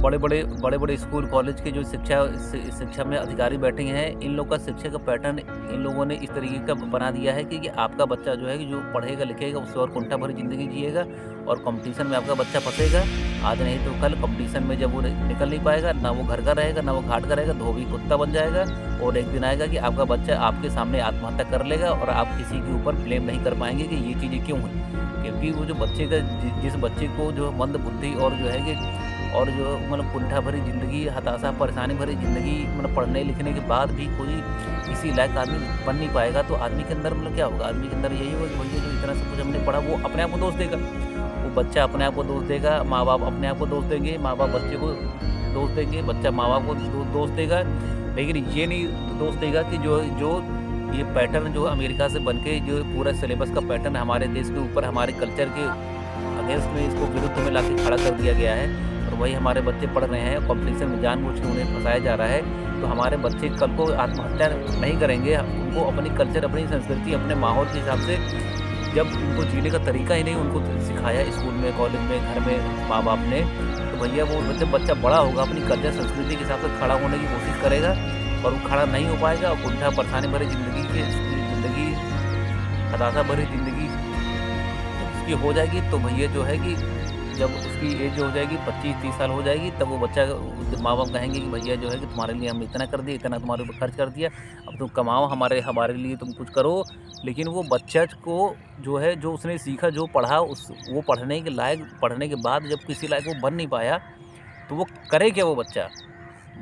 बड़े बड़े school college के जो शिक्षा में अधिकारी बैठे हैं, इन लोग का शिक्षा का पैटर्न इन लोगों ने इस तरीके का बना दिया है कि आपका बच्चा जो है कि जो पढ़ेगा लिखेगा उससे और कुंठा भरी ज़िंदगी जिएगा और कंपटीशन में आपका बच्चा फँसेगा। आज नहीं तो कल कंपटीशन में जब वो निकल नहीं पाएगा, ना वो घर का रहेगा, ना वो घाट का रहेगा, धोबी कुत्ता बन जाएगा और एक दिन आएगा कि आपका बच्चा आपके सामने आत्महत्या कर लेगा और आप किसी के ऊपर ब्लेम नहीं कर पाएँगे कि ये चीज़ें क्यों हुई। क्योंकि वो जो बच्चे का जिस बच्चे को जो मंद बुद्धि और जो है कि और जो मतलब कुंठा भरी ज़िंदगी, हताशा, परेशानी भरी ज़िंदगी, मतलब पढ़ने लिखने के बाद भी कोई किसी लायक आदमी बन नहीं पाएगा, तो आदमी के अंदर मतलब क्या होगा? आदमी के अंदर यही होगा कि भैया जो इतना सब कुछ हमने पढ़ा, वो अपने आप को दोष देगा। वो बच्चा अपने आप को दोष देगा, माँ-बाप अपने आप को दोष देंगे, माँ-बाप बच्चे को दोष देंगे, बच्चा माँ-बाप को दोष देगा। लेकिन ये नहीं दोष देगा कि जो जो ये पैटर्न जो अमेरिका से बन के जो पूरा सिलेबस का पैटर्न हमारे देश के ऊपर, हमारे कल्चर के अगेंस्ट में, इसको विरुद्ध में लाके खड़ा कर दिया गया है और वही हमारे बच्चे पढ़ रहे हैं। कॉम्पिटिशन में जानबूझ के उन्हें फँसाया जा रहा है। तो हमारे बच्चे कल को आत्महत्या नहीं करेंगे। उनको अपनी कल्चर, अपनी संस्कृति, अपने माहौल के हिसाब से जब उनको जीने का तरीका ही नहीं उनको सिखाया स्कूल में, कॉलेज में, घर में माँ-बाप ने, तो भैया वो जब बच्चा बड़ा होगा अपनी कल्चर, संस्कृति के हिसाब से खड़ा होने की कोशिश करेगा और वो खड़ा नहीं हो पाएगा और कुंठा परेशानी भरी ज़िंदगी, हताशा भरी ज़िंदगी उसकी हो जाएगी। तो भैया जो है कि जब उसकी एज हो जाएगी 25-30 साल हो जाएगी, तब वो बच्चा, माँ-बाप कहेंगे कि भैया जो है कि तुम्हारे लिए हमने इतना कर दिया, इतना तुम्हारे ऊपर खर्च कर दिया, अब तुम कमाओ, हमारे लिए तुम कुछ करो। लेकिन वो बच्चा को जो है, जो उसने सीखा, जो पढ़ा, वो पढ़ने के लायक, पढ़ने के बाद जब किसी लायक वो बन नहीं पाया, तो वो करे क्या वो बच्चा?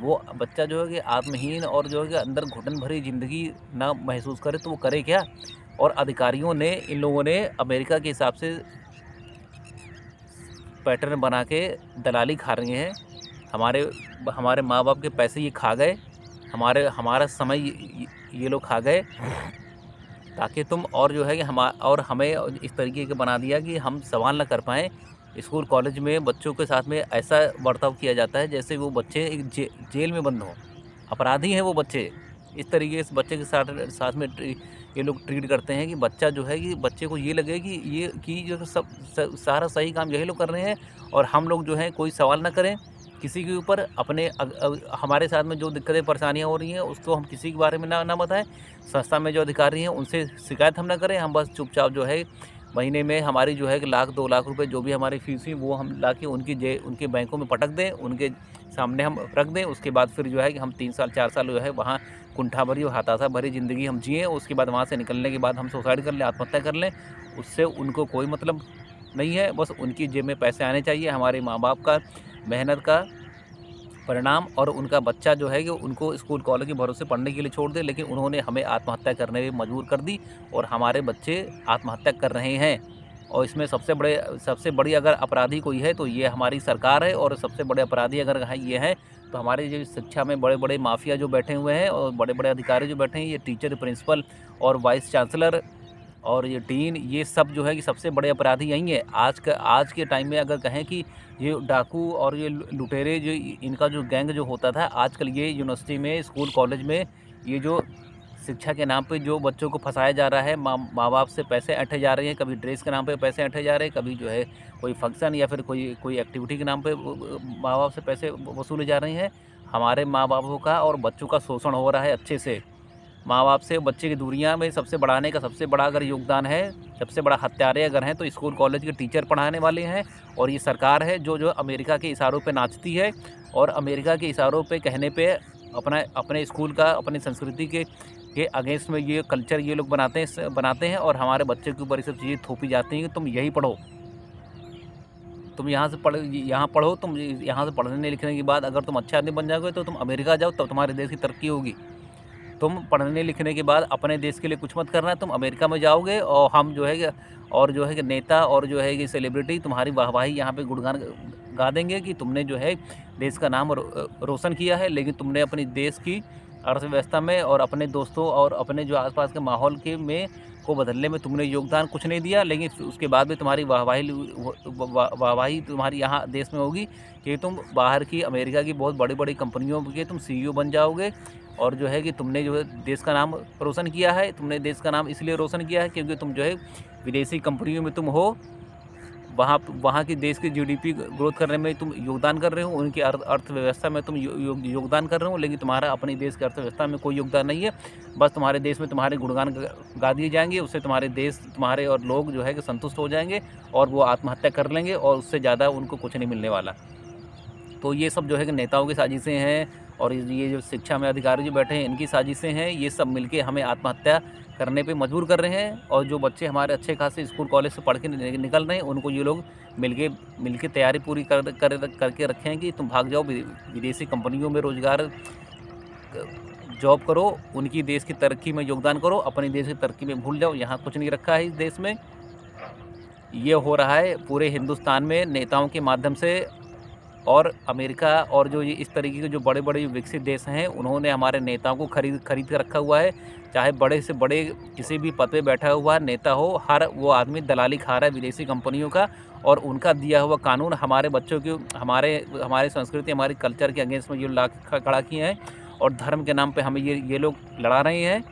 वो बच्चा जो है कि आत्महीन और जो है कि अंदर घुटन भरी ज़िंदगी ना महसूस करे, तो वो करे क्या? और अधिकारियों ने, इन लोगों ने अमेरिका के हिसाब से पैटर्न बना के दलाली खा रही हैं। हमारे माँ-बाप के पैसे ये खा गए, हमारा समय ये लोग खा गए, ताकि तुम, और जो है कि हमें इस तरीके का बना दिया कि हम सवाल ना कर पाएँ। स्कूल कॉलेज में बच्चों के साथ में ऐसा बर्ताव किया जाता है जैसे वो बच्चे एक जेल में बंद हों, अपराधी हैं वो बच्चे। इस तरीके से बच्चे के साथ में ये लोग ट्रीट करते हैं कि बच्चा जो है कि बच्चे को ये लगे कि ये कि जो सारा सही काम यही लोग कर रहे हैं और हम लोग जो हैं कोई सवाल ना करें किसी के ऊपर। अपने हमारे साथ में जो दिक्कतें परेशानियाँ हो रही हैं उसको हम किसी के बारे में ना बताएं। संस्था में जो अधिकारी हैं उनसे शिकायत हम ना करें। हम बस चुपचाप जो है महीने में हमारी जो है कि 1-2 लाख रुपए जो भी हमारी फीस हुई वो हम ला के उनके बैंकों में पटक दें, उनके सामने हम रख दें। उसके बाद फिर जो है कि हम 3 साल 4 साल जो है वहाँ कुंठा भरी और हताशा भरी ज़िंदगी हम जिएँ। उसके बाद वहाँ से निकलने के बाद हम सुसाइड कर लें, आत्महत्या कर लें। उससे उनको कोई मतलब नहीं है। बस उनकी जेब में पैसे आने चाहिए, हमारे माँ-बाप का मेहनत का परिणाम, और उनका बच्चा जो है कि उनको स्कूल कॉलेज के भरोसे पढ़ने के लिए छोड़ दे। लेकिन उन्होंने हमें आत्महत्या करने में मजबूर कर दी और हमारे बच्चे आत्महत्या कर रहे हैं। और इसमें सबसे बड़ी अगर अपराधी कोई है तो ये हमारी सरकार है, और सबसे बड़े अपराधी अगर ये हैं तो हमारे जो शिक्षा में बड़े-बड़े माफिया जो बैठे हुए हैं और बड़े-बड़े अधिकारी जो बैठे हैं, ये टीचर, प्रिंसिपल और वाइस चांसलर और ये डीन, ये सब जो है कि सबसे बड़े अपराधी यही हैं। आज के टाइम में अगर कहें कि ये डाकू और ये लुटेरे, जो इनका जो गैंग जो होता था, आजकल ये यूनिवर्सिटी में, स्कूल कॉलेज में ये जो शिक्षा के नाम पे जो बच्चों को फंसाया जा रहा है, माँ-बाप से पैसे ऐंठे जा रहे हैं, कभी ड्रेस के नाम पे पैसे ऐंठे जा रहे हैं, कभी जो है कोई फंक्शन या फिर कोई एक्टिविटी के नाम पे माँ-बाप से पैसे वसूले जा रहे हैं। हमारे माँ-बापों का और बच्चों का शोषण हो रहा है अच्छे से। माँ-बाप से बच्चे की दूरियां में सबसे बढ़ाने का सबसे बड़ा अगर योगदान है, सबसे बड़ा हत्यारे अगर हैं, तो स्कूल कॉलेज के टीचर पढ़ाने वाले हैं। और ये सरकार है जो अमेरिका के इशारों पे नाचती है और अमेरिका के इशारों पे, कहने पे अपने स्कूल का, अपनी संस्कृति के अगेंस्ट में ये कल्चर ये लोग बनाते हैं और हमारे बच्चे के ऊपर ये सब चीज़ें थोपी जाती हैं कि तुम यही पढ़ो, तुम यहाँ पढ़ो, तुम यहाँ से पढ़ने लिखने के बाद अगर तुम अच्छा आदमी बन जाओगे तो तुम अमेरिका जाओ, तब तुम्हारे देश की तरक्की होगी। तुम पढ़ने लिखने के बाद अपने देश के लिए कुछ मत करना, तुम अमेरिका में जाओगे और हम जो है कि नेता और जो है कि सेलिब्रिटी तुम्हारी वाहवाही यहाँ पे गुणगान गा देंगे कि तुमने जो है देश का नाम रोशन किया है। लेकिन तुमने अपनी देश की अर्थव्यवस्था में और अपने दोस्तों और अपने जो आसपास के माहौल को बदलने में तुमने योगदान कुछ नहीं दिया। लेकिन उसके बाद भी तुम्हारी वाहवाही तुम्हारी यहाँ देश में होगी कि तुम बाहर की, अमेरिका की बहुत बड़ी कंपनियों के तुम CEO बन जाओगे। और जो है कि तुमने जो है देश का नाम रोशन किया है। तुमने देश का नाम इसलिए रोशन किया है क्योंकि तुम जो है विदेशी कंपनियों में तुम हो, वहाँ वहाँ की देश की जीडीपी ग्रोथ करने में तुम योगदान कर रहे हो, उनकी अर्थव्यवस्था में तुम योगदान कर रहे हो, लेकिन तुम्हारा अपनी देश की अर्थव्यवस्था में कोई योगदान नहीं है। बस तुम्हारे देश में तुम्हारे गुणगान गा दिए जाएंगे, उससे तुम्हारे देश, तुम्हारे और लोग जो है कि संतुष्ट हो जाएंगे और वो आत्महत्या कर लेंगे और उससे ज़्यादा उनको कुछ नहीं मिलने वाला। तो ये सब जो है कि नेताओं की साजिशें हैं और ये जो शिक्षा में अधिकारी जो बैठे हैं इनकी साजिशें हैं। ये सब मिलके हमें आत्महत्या करने पे मजबूर कर रहे हैं। और जो बच्चे हमारे अच्छे खासे स्कूल कॉलेज से पढ़ के निकल रहे हैं उनको ये लोग मिलके तैयारी पूरी करके रखे हैं कि तुम भाग जाओ विदेशी कंपनियों में रोजगार जॉब करो, उनकी देश की तरक्की में योगदान करो, अपने देश की तरक्की में भूल जाओ। यहाँ कुछ नहीं रखा है इस देश में। ये हो रहा है पूरे हिंदुस्तान में नेताओं के माध्यम से। और अमेरिका और जो ये इस तरीके के जो बड़े बड़े विकसित देश हैं उन्होंने हमारे नेताओं को खरीद के रखा हुआ है। चाहे बड़े से बड़े किसी भी पद पे बैठा हुआ नेता हो, हर वो आदमी दलाली खा रहा है विदेशी कंपनियों का। और उनका दिया हुआ कानून हमारे बच्चों की, हमारे संस्कृति, हमारे कल्चर के अगेंस्ट में ये ला खड़ा किए हैं और धर्म के नाम पे हमें ये लोग लड़ा रहे हैं।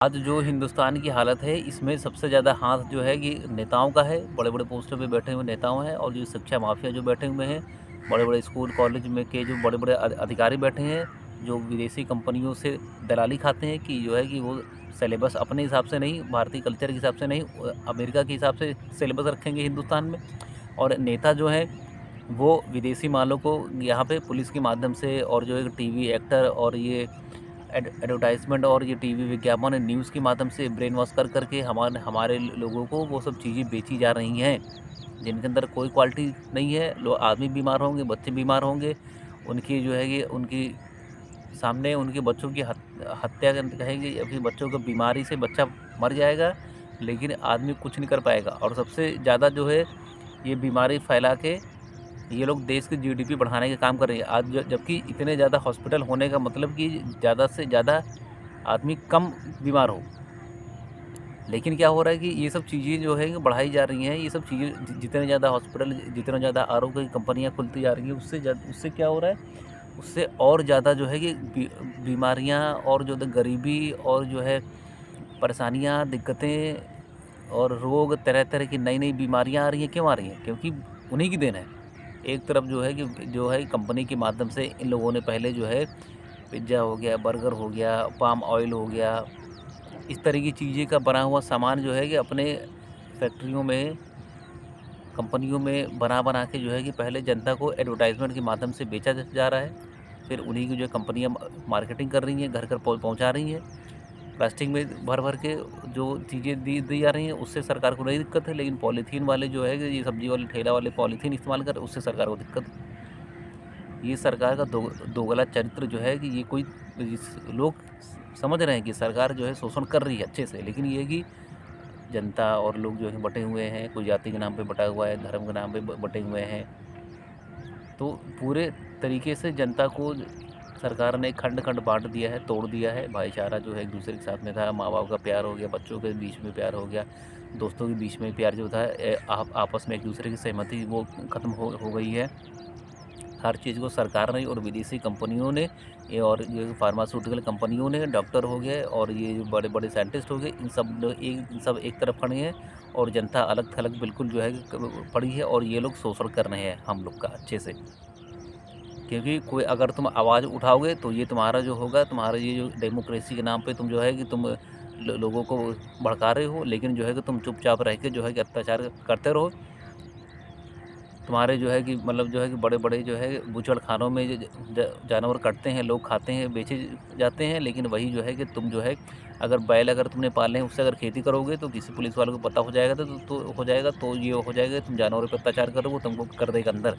आज जो हिंदुस्तान की हालत है इसमें सबसे ज़्यादा हाथ जो है कि नेताओं का है। बड़े बड़े पोस्टों पे बैठे हुए नेताओं हैं और जो शिक्षा माफिया जो बैठे हुए हैं, बड़े बड़े स्कूल कॉलेज में के जो बड़े बड़े अधिकारी बैठे हैं जो विदेशी कंपनियों से दलाली खाते हैं कि जो है कि वो सिलेबस अपने हिसाब से नहीं, भारतीय कल्चर के हिसाब से नहीं, अमेरिका के हिसाब से सिलेबस रखेंगे हिंदुस्तान में। और नेता जो हैं वो विदेशी मालों को यहाँ पे पुलिस के माध्यम से और जो एक टीवी एक्टर और ये एडवर्टाइजमेंट और ये टीवी विज्ञापन न्यूज़ के माध्यम से ब्रेन वॉश करके हमारे लोगों को वो सब चीज़ें बेची जा रही हैं जिनके अंदर कोई क्वालिटी नहीं है। लोग, आदमी बीमार होंगे, बच्चे बीमार होंगे, उनकी जो है कि उनकी सामने उनके बच्चों की हत्या कहेंगे या फिर बच्चों को बीमारी से बच्चा मर जाएगा, लेकिन आदमी कुछ नहीं कर पाएगा। और सबसे ज़्यादा जो है ये बीमारी फैला के ये लोग देश की जीडीपी बढ़ाने का काम कर रहे हैं। आज जबकि इतने ज़्यादा हॉस्पिटल होने का मतलब कि ज़्यादा से ज़्यादा आदमी कम बीमार हो, लेकिन क्या हो रहा है कि ये सब चीज़ें जो है बढ़ाई जा रही हैं। ये सब चीज़ें जितने ज़्यादा हॉस्पिटल, जितना ज़्यादा आरोग्य की कंपनियाँ खुलती जा रही हैं उससे क्या हो रहा है, उससे और ज़्यादा जो है कि बीमारियाँ और जो गरीबी और जो है परेशानियाँ, दिक्कतें और रोग, तरह तरह की नई नई बीमारियाँ आ रही हैं। क्यों आ रही हैं? क्योंकि उन्हीं की देन है। एक तरफ जो है कंपनी के माध्यम से इन लोगों ने पहले जो है पिज़्ज़ा हो गया, बर्गर हो गया, पाम ऑयल हो गया, इस तरह की चीज़ें का बना हुआ सामान जो है कि अपने फैक्ट्रियों में, कंपनियों में बना के जो है कि पहले जनता को एडवर्टाइजमेंट के माध्यम से बेचा जा रहा है। फिर उन्हीं की जो कंपनियाँ मार्केटिंग कर रही हैं, घर घर पहुँचा रही हैं। प्लास्टिक में भर के जो चीज़ें दी जा रही हैं उससे सरकार को नहीं दिक्कत है, लेकिन पॉलीथीन वाले जो है कि ये सब्जी वाले ठेला वाले पॉलीथीन इस्तेमाल कर, उससे सरकार को दिक्कत है। ये सरकार का दोगला चरित्र जो है कि ये कोई लोग समझ रहे हैं कि सरकार जो है शोषण कर रही है अच्छे से, लेकिन ये कि जनता और लोग जो है बटे हुए हैं, कोई जाति के नाम पे बटा हुआ है, धर्म के नाम पे बटे हुए हैं। तो पूरे तरीके से जनता को सरकार ने खंड खंड बांट दिया है, तोड़ दिया है। भाईचारा जो है एक दूसरे के साथ में था, माँ बाप का प्यार हो गया, बच्चों के बीच में प्यार हो गया, दोस्तों के बीच में प्यार जो था, आपस में एक दूसरे की सहमति वो ख़त्म हो गई है। हर चीज़ को सरकार ने और विदेशी कंपनियों ने और ये फार्मास्यूटिकल कंपनियों ने, डॉक्टर हो गए और ये जो बड़े बड़े साइंटिस्ट हो गए, इन सब एक तरफ खड़े हैं और जनता अलग थलग बिल्कुल जो है पड़ी है। और ये लोग शोषण कर रहे हैं हम लोग का अच्छे से, क्योंकि कोई अगर तुम आवाज़ उठाओगे तो ये तुम्हारा जो होगा, तुम्हारा ये जो डेमोक्रेसी के नाम पे तुम जो है कि तुम लोगों को भड़का रहे हो, लेकिन जो है कि तुम चुपचाप रह के जो है कि अत्याचार करते रहो। तुम्हारे जो है कि मतलब जो है कि बड़े बड़े जो है बूचड़खानों में जानवर कटते हैं, लोग खाते हैं, बेचे जाते हैं, लेकिन वही जो है कि तुम जो है अगर बैल अगर तुमने पाले हैं उससे अगर खेती करोगे तो किसी पुलिस वालों को पता हो जाएगा तो हो जाएगा, तो ये हो जाएगा तुम जानवरों पर अत्याचार करोगे, तुमको कर देगा अंदर।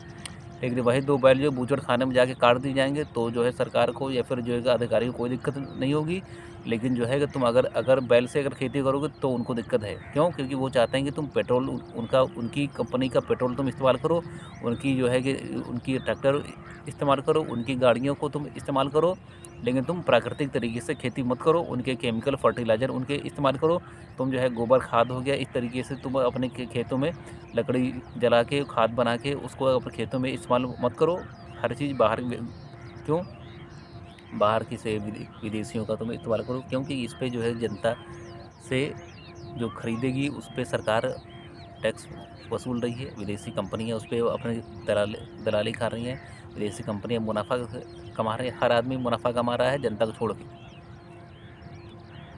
लेकिन वही दो बैल जो बूचड़खाने में जाके काट दिए जाएंगे तो जो है सरकार को या फिर जो है अधिकारी को कोई दिक्कत नहीं होगी। लेकिन जो है कि तुम अगर बैल से अगर खेती करोगे तो उनको दिक्कत है। क्यों? क्योंकि वो चाहते हैं कि तुम पेट्रोल उनकी कंपनी का पेट्रोल तुम इस्तेमाल करो, उनकी जो है कि उनकी ट्रैक्टर इस्तेमाल करो, उनकी गाड़ियों को तुम इस्तेमाल करो, लेकिन तुम प्राकृतिक तरीके से खेती मत करो। उनके केमिकल फर्टिलाइज़र उनके इस्तेमाल करो। तुम जो है गोबर खाद हो गया, इस तरीके से तुम अपने खेतों में लकड़ी जला के खाद बना के उसको अपने खेतों में इस्तेमाल मत करो। हर चीज़ बाहर क्यों बाहर की से विदेशियों का तुम इस्तेमाल करो, क्योंकि इस पे जो है जनता से जो खरीदेगी उस पे सरकार टैक्स वसूल रही है। विदेशी कंपनियां उस पर अपनी दलाली खा रही हैं। विदेशी कंपनियां मुनाफा कमा रही हैं। हर आदमी मुनाफा कमा रहा है, जनता को छोड़ के।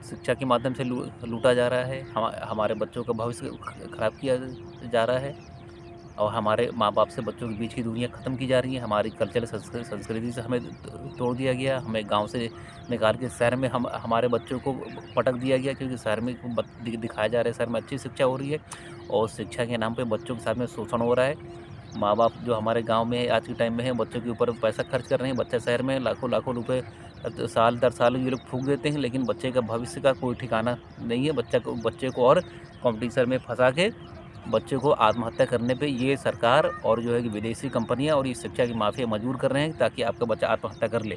शिक्षा के माध्यम से लूटा जा रहा है। हमारे बच्चों का भविष्य खराब किया जा रहा है और हमारे माँ बाप से बच्चों के बीच की दूरियां ख़त्म की जा रही हैं। हमारी कल्चरल संस्कृति से हमें तोड़ दिया गया। हमें गांव से निकाल के शहर में हमारे बच्चों को पटक दिया गया, क्योंकि शहर में दिखाया जा रहा है शहर में अच्छी शिक्षा हो रही है और शिक्षा के नाम पे बच्चों के साथ में शोषण हो रहा है। माँ बाप जो हमारे गांव में है, आज के टाइम में है, बच्चों के ऊपर पैसा खर्च कर रहे हैं। बच्चा शहर में लाखों लाखों रुपए साल दर साल ये लोग फूंक देते हैं, लेकिन बच्चे का भविष्य का कोई ठिकाना नहीं है। बच्चे को और कॉम्पिटिशन में फंसा के बच्चे को आत्महत्या करने पे ये सरकार और जो है कि विदेशी कंपनियां और ये शिक्षा की माफिया मजबूर कर रहे हैं, ताकि आपका बच्चा आत्महत्या कर ले।